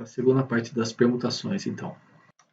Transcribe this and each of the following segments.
a segunda parte das permutações, então.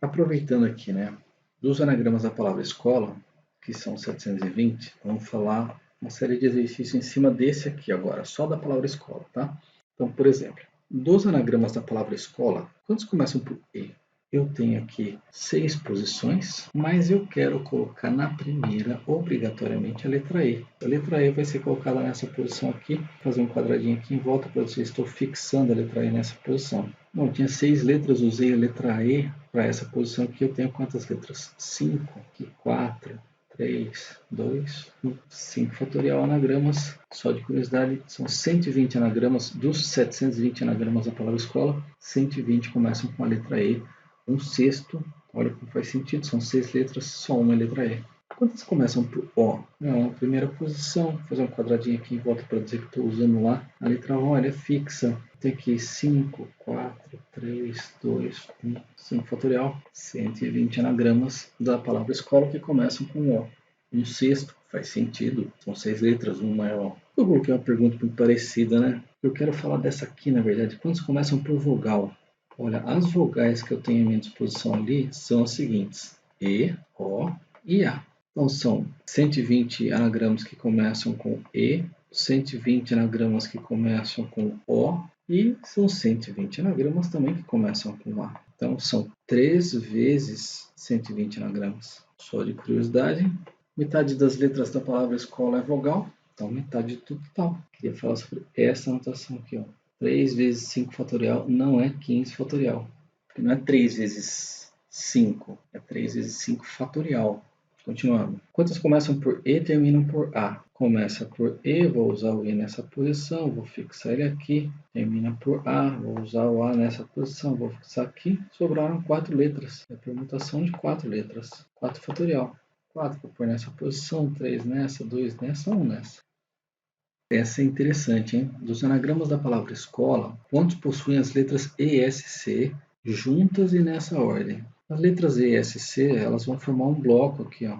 Aproveitando aqui, né, dos anagramas da palavra escola, que são 720, vamos falar uma série de exercícios em cima desse aqui agora, só da palavra escola, tá? Então, por exemplo, dos anagramas da palavra escola, quantos começam por E? Eu tenho aqui 6 posições, mas eu quero colocar na primeira, obrigatoriamente, a letra E. A letra E vai ser colocada nessa posição aqui, fazer um quadradinho aqui em volta para dizer estou fixando a letra E nessa posição. Bom, tinha 6 letras, usei a letra E para essa posição aqui. Eu tenho quantas letras? 5, aqui 4, 3, 2, 1, 5 fatorial anagramas. Só de curiosidade, são 120 anagramas. Dos 720 anagramas da palavra escola, 120 começam com a letra E. Um sexto, olha como faz sentido, são 6 letras, só uma letra E. Quantas começam por O? Não, a primeira posição, vou fazer um quadradinho aqui em volta para dizer que estou usando lá. A letra O ela é fixa. Tem aqui 5, 4, 3, 2, 1, 5 fatorial. 120 anagramas da palavra escola que começam com O. Um sexto, faz sentido, são 6 letras, uma é O. Eu coloquei uma pergunta muito parecida, né? Eu quero falar dessa aqui, na verdade. Quantos começam por vogal? Olha, as vogais que eu tenho à minha disposição ali são as seguintes: E, O e A. Então, são 120 anagramas que começam com E, 120 anagramas que começam com O e são 120 anagramas também que começam com A. Então, são 3 vezes 120 anagramas. Só de curiosidade, metade das letras da palavra escola é vogal, então metade do total. Queria falar sobre essa anotação aqui, ó. 3 vezes 5 fatorial não é 15 fatorial. Porque não é 3 vezes 5, é 3 vezes 5 fatorial. Continuando. Quantas começam por E e terminam por A? Começa por E, vou usar o E nessa posição, vou fixar ele aqui. Termina por A, vou usar o A nessa posição, vou fixar aqui. Sobraram 4 letras. É a permutação de 4 letras. 4 fatorial. 4 vou pôr nessa posição, 3 nessa, 2 nessa, 1 nessa. Essa é interessante, hein? Dos anagramas da palavra escola, quantos possuem as letras E, S, C juntas e nessa ordem? As letras E, S, C, elas vão formar um bloco aqui, ó.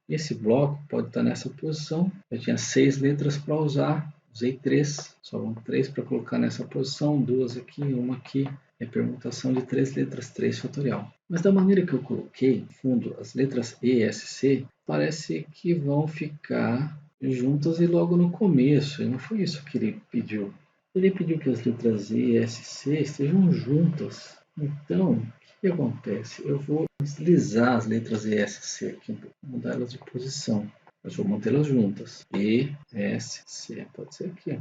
Esse bloco pode estar nessa posição. Eu tinha 6 letras para usar, usei 3. Sobram 3 para colocar nessa posição, 2 aqui, 1 aqui. É permutação de 3 letras, 3 fatorial. Mas da maneira que eu coloquei, no fundo, as letras E, S, C, parece que vão ficar juntas e logo no começo, e não foi isso que ele pediu. Ele pediu que as letras E, S, C estejam juntas. Então, o que acontece? Eu vou deslizar as letras E, S, C aqui, mudar elas de posição. Eu vou mantê-las juntas. E, S, C, pode ser aqui,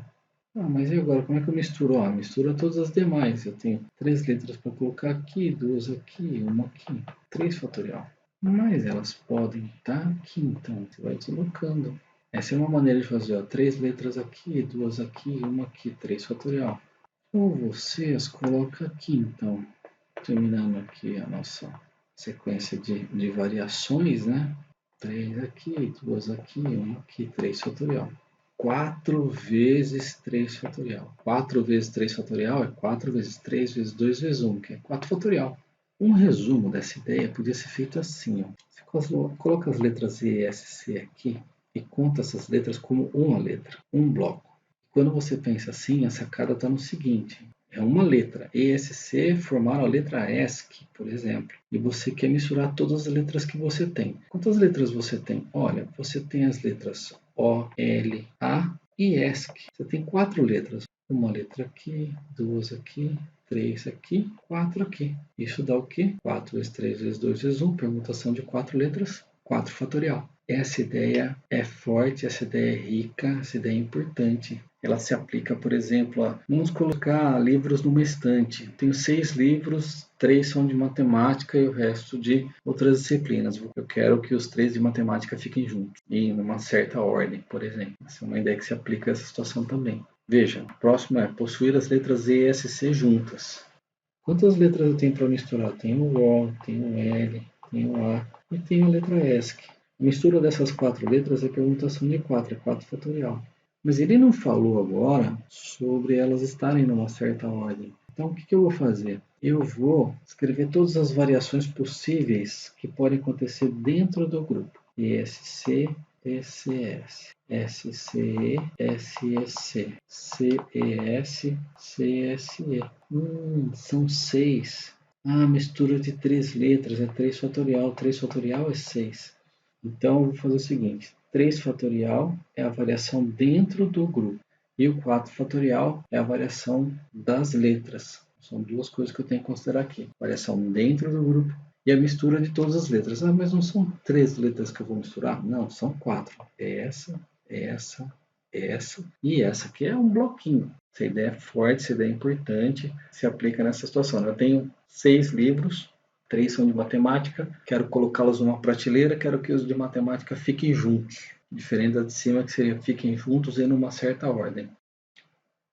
ó. Mas e agora, como é que eu misturo? Mistura todas as demais. Eu tenho 3 letras para colocar aqui, 2 aqui, 1 aqui. 3 fatorial. Mas elas podem estar aqui, então você vai deslocando. Essa é uma maneira de fazer, ó, 3 letras aqui, 2 aqui, 1 aqui, 3 fatorial. Ou você as coloca aqui, então, terminando aqui a nossa sequência de variações, né? 3 aqui, 2 aqui, 1 aqui, 3 fatorial. 4 vezes 3 fatorial. 4 vezes 3 fatorial é 4 vezes 3 vezes 2 vezes 1, que é 4 fatorial. Um resumo dessa ideia podia ser feito assim, ó. Você coloca as letras E, S, C aqui e conta essas letras como uma letra, um bloco. Quando você pensa assim, a sacada está no seguinte: é uma letra, ESC formaram a letra ESC, por exemplo, e você quer misturar todas as letras que você tem. Quantas letras você tem? Olha, você tem as letras O, L, A e ESC. Você tem 4 letras. Uma letra aqui, 2 aqui, 3 aqui, 4 aqui. Isso dá o quê? 4 vezes 3 vezes 2 vezes 1, permutação de 4 letras, 4 fatorial. Essa ideia é forte, essa ideia é rica, essa ideia é importante. Ela se aplica, por exemplo, vamos colocar livros numa estante. Tenho 6 livros, 3 são de matemática e o resto de outras disciplinas. Eu quero que os 3 de matemática fiquem juntos, e numa certa ordem, por exemplo. Essa é uma ideia que se aplica a essa situação também. Veja, o próximo é possuir as letras E, S, C juntas. Quantas letras eu tenho para misturar? Tenho o O, tenho o L, tenho o A e tenho a letra ESC. A mistura dessas 4 letras é permutação de 4, é 4 fatorial. Mas ele não falou agora sobre elas estarem numa certa ordem. Então, o que eu vou fazer? Eu vou escrever todas as variações possíveis que podem acontecer dentro do grupo. ESC ECS, SCE, SEC, CES, CSE. São 6. Mistura de 3 letras, é 3 fatorial. 3 fatorial é 6. Então, eu vou fazer o seguinte. 3 fatorial é a variação dentro do grupo. E o 4 fatorial é a variação das letras. São duas coisas que eu tenho que considerar aqui. Variação dentro do grupo e a mistura de todas as letras. Mas não são 3 letras que eu vou misturar? Não, são 4. Essa e essa aqui é um bloquinho. Essa ideia é forte, essa ideia é importante, se aplica nessa situação. Eu tenho 6 livros, 3 são de matemática, quero colocá-los numa prateleira, quero que os de matemática fiquem juntos. Diferente da de cima, que seria fiquem juntos em uma certa ordem.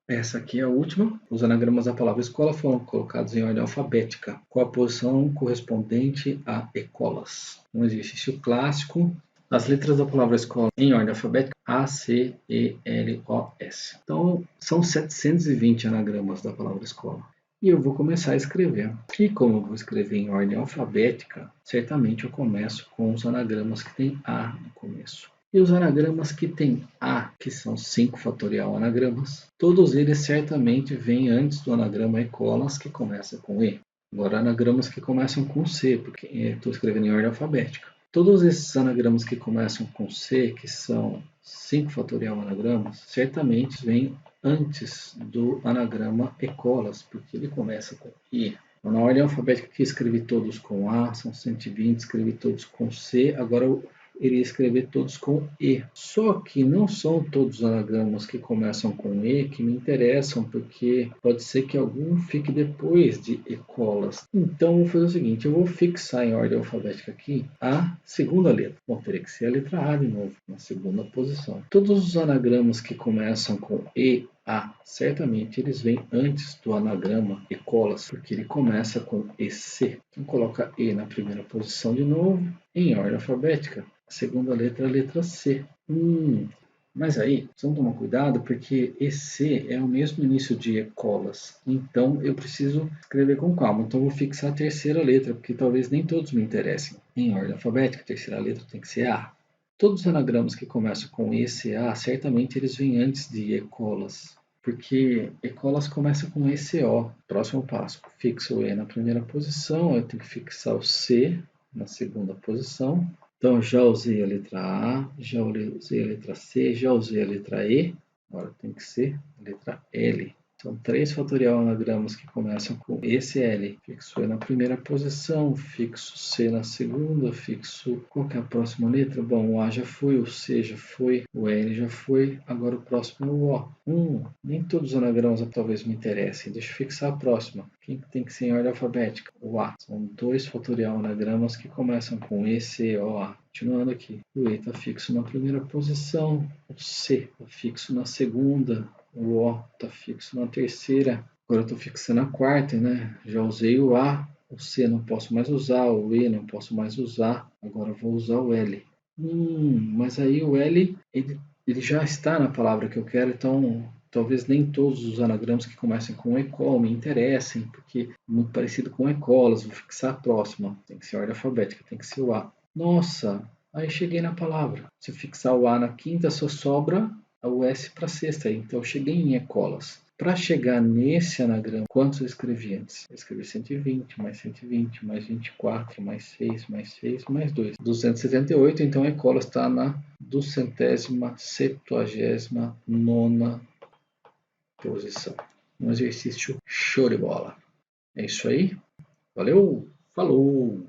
Essa aqui é a última. Os anagramas da palavra escola foram colocados em ordem alfabética, com a posição correspondente a ecolas. Um exercício clássico. As letras da palavra escola em ordem alfabética A, C, E, L, O, S. Então, são 720 anagramas da palavra escola. E eu vou começar a escrever. E como eu vou escrever em ordem alfabética, certamente eu começo com os anagramas que tem A no começo. E os anagramas que tem A, que são 5 fatorial anagramas, todos eles certamente vêm antes do anagrama ecolas, que começa com E. Agora, anagramas que começam com C, porque estou escrevendo em ordem alfabética. Todos esses anagramas que começam com C, que são 5 fatorial anagramas, certamente vêm antes do anagrama ecolas, porque ele começa com I. Então, na ordem alfabética que escrevi todos com A, são 120, escrevi todos com C, agora eu iria escrever todos com E. Só que não são todos os anagramas que começam com E que me interessam, porque pode ser que algum fique depois de ecolas. Então, eu vou fazer o seguinte, eu vou fixar em ordem alfabética aqui a segunda letra. Bom, teria que ser a letra A de novo, na segunda posição. Todos os anagramas que começam com E, A, certamente eles vêm antes do anagrama ecolas, porque ele começa com EC. Então, coloca E na primeira posição de novo, em ordem alfabética. A segunda letra é a letra C. Mas aí, precisamos tomar cuidado porque EC é o mesmo início de ecolas. Então, eu preciso escrever com calma. Então, eu vou fixar a terceira letra, porque talvez nem todos me interessem. Em ordem alfabética, a terceira letra tem que ser A. Todos os anagramas que começam com ECA, certamente eles vêm antes de ecolas. Porque ecolas começa com ECO. Próximo passo, fixo o E na primeira posição, eu tenho que fixar o C na segunda posição. Então, já usei a letra A, já usei a letra C, já usei a letra E. Agora tem que ser a letra L. São 3 fatorial anagramas que começam com ECL. Fixo E na primeira posição, fixo C na segunda, fixo... Qual que é a próxima letra? Bom, o A já foi, o C já foi, o L já foi. Agora o próximo é o O. Nem todos os anagramas talvez me interessem. Deixa eu fixar a próxima. Quem tem que ser em ordem alfabética? O A. São 2 fatorial anagramas que começam com E, C, O, A. Continuando aqui. O E está fixo na primeira posição, o C está fixo na segunda, o O está fixo na terceira. Agora eu estou fixando a quarta, né? Já usei o A, o C não posso mais usar, o E não posso mais usar. Agora eu vou usar o L. Mas aí o L, ele já está na palavra que eu quero, então talvez nem todos os anagramas que comecem com ecol me interessem, porque é muito parecido com ecolas. Vou fixar a próxima. Tem que ser ordem alfabética, tem que ser o A. Nossa, aí cheguei na palavra. Se eu fixar o A na quinta, só sobra o S para a sexta. Então eu cheguei em ecolas. Para chegar nesse anagrama, quantos eu escrevi antes? Eu escrevi 120, mais 120, mais 24, mais 6, mais 6, mais 2. 278, então a ecolas está na 279ª posição. Um exercício show de bola. É isso aí. Valeu, falou!